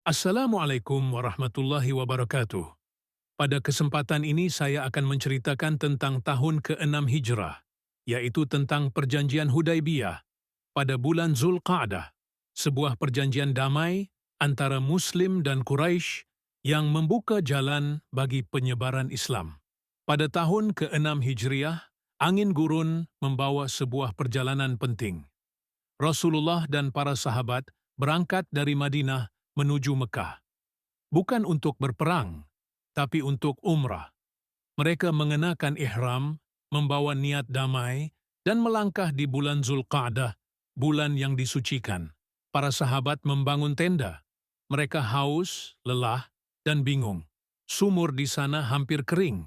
Assalamualaikum warahmatullahi wabarakatuh. Pada kesempatan ini saya akan menceritakan tentang tahun ke-6 Hijrah, yaitu tentang Perjanjian Hudaibiyah pada bulan Zulqa'dah, sebuah perjanjian damai antara Muslim dan Quraisy yang membuka jalan bagi penyebaran Islam. Pada tahun ke-6 Hijriah, angin gurun membawa sebuah perjalanan penting. Rasulullah dan para sahabat berangkat dari Madinah menuju Mekah, bukan untuk berperang, tapi untuk umrah. Mereka mengenakan ihram, membawa niat damai, dan melangkah di bulan Zulqa'dah, bulan yang disucikan. Para sahabat membangun tenda. Mereka haus, lelah, dan bingung. Sumur di sana hampir kering,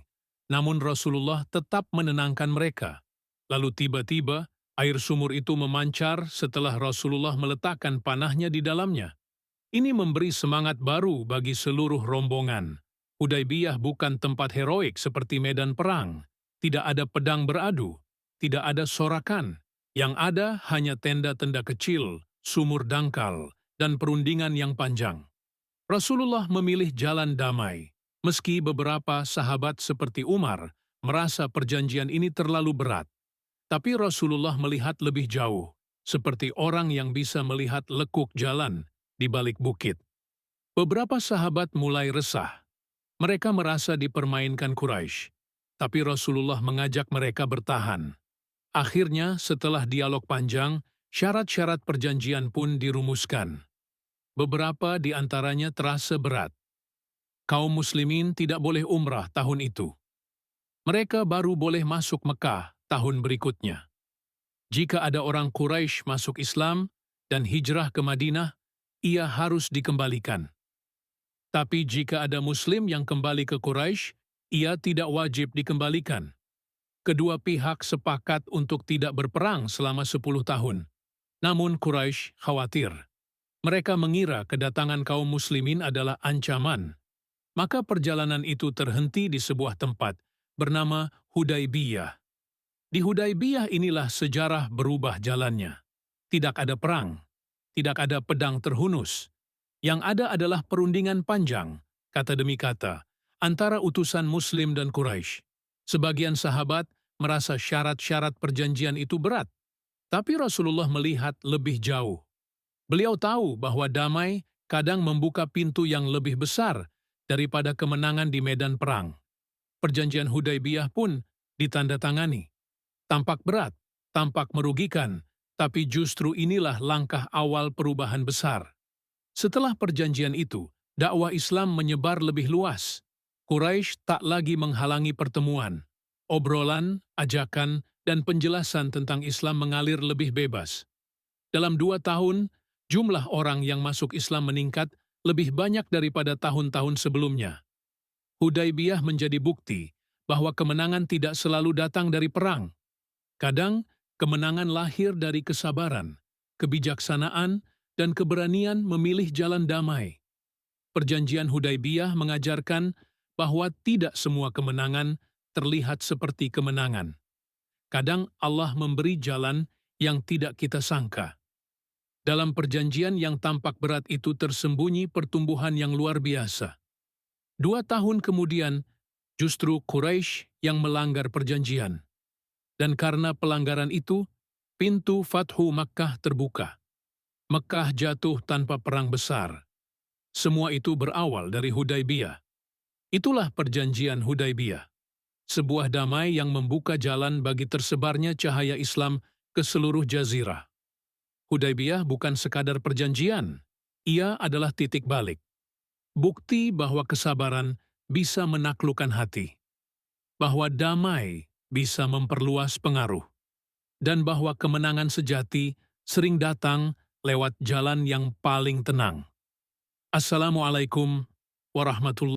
namun Rasulullah tetap menenangkan mereka. Lalu tiba-tiba, air sumur itu memancar setelah Rasulullah meletakkan panahnya di dalamnya. Ini memberi semangat baru bagi seluruh rombongan. Hudaibiyah bukan tempat heroik seperti medan perang. Tidak ada pedang beradu, tidak ada sorakan. Yang ada hanya tenda-tenda kecil, sumur dangkal, dan perundingan yang panjang. Rasulullah memilih jalan damai, meski beberapa sahabat seperti Umar merasa perjanjian ini terlalu berat. Tapi Rasulullah melihat lebih jauh, seperti orang yang bisa melihat lekuk jalan di balik bukit. Beberapa sahabat mulai resah. Mereka merasa dipermainkan Quraisy, tapi Rasulullah mengajak mereka bertahan. Akhirnya, setelah dialog panjang, syarat-syarat perjanjian pun dirumuskan. Beberapa di antaranya terasa berat. Kaum muslimin tidak boleh umrah tahun itu. Mereka baru boleh masuk Mekah tahun berikutnya. Jika ada orang Quraisy masuk Islam dan hijrah ke Madinah, ia harus dikembalikan. Tapi jika ada Muslim yang kembali ke Quraisy, ia tidak wajib dikembalikan. Kedua pihak sepakat untuk tidak berperang selama 10 tahun. Namun Quraisy khawatir. Mereka mengira kedatangan kaum muslimin adalah ancaman. Maka perjalanan itu terhenti di sebuah tempat bernama Hudaibiyah. Di Hudaibiyah inilah sejarah berubah jalannya. Tidak ada perang, tidak ada pedang terhunus. Yang ada adalah perundingan panjang, kata demi kata, antara utusan Muslim dan Quraisy. Sebagian sahabat merasa syarat-syarat perjanjian itu berat, tapi Rasulullah melihat lebih jauh. Beliau tahu bahwa damai kadang membuka pintu yang lebih besar daripada kemenangan di medan perang. Perjanjian Hudaibiyah pun ditandatangani. Tampak berat, tampak merugikan, tapi justru inilah langkah awal perubahan besar. Setelah perjanjian itu, dakwah Islam menyebar lebih luas. Quraisy tak lagi menghalangi pertemuan. Obrolan, ajakan, dan penjelasan tentang Islam mengalir lebih bebas. Dalam 2 tahun, jumlah orang yang masuk Islam meningkat lebih banyak daripada tahun-tahun sebelumnya. Hudaibiyah menjadi bukti bahwa kemenangan tidak selalu datang dari perang. Kadang, kemenangan lahir dari kesabaran, kebijaksanaan, dan keberanian memilih jalan damai. Perjanjian Hudaibiyah mengajarkan bahwa tidak semua kemenangan terlihat seperti kemenangan. Kadang Allah memberi jalan yang tidak kita sangka. Dalam perjanjian yang tampak berat itu tersembunyi pertumbuhan yang luar biasa. 2 tahun kemudian, justru Quraisy yang melanggar perjanjian. Dan karena pelanggaran itu, pintu Fathu Makkah terbuka. Mekah jatuh tanpa perang besar. Semua itu berawal dari Hudaibiyah. Itulah perjanjian Hudaibiyah. Sebuah damai yang membuka jalan bagi tersebarnya cahaya Islam ke seluruh jazirah. Hudaibiyah bukan sekadar perjanjian. Ia adalah titik balik. Bukti bahwa kesabaran bisa menaklukkan hati. Bahwa damai bisa memperluas pengaruh. Dan bahwa kemenangan sejati sering datang lewat jalan yang paling tenang. Assalamualaikum warahmatullahi wabarakatuh.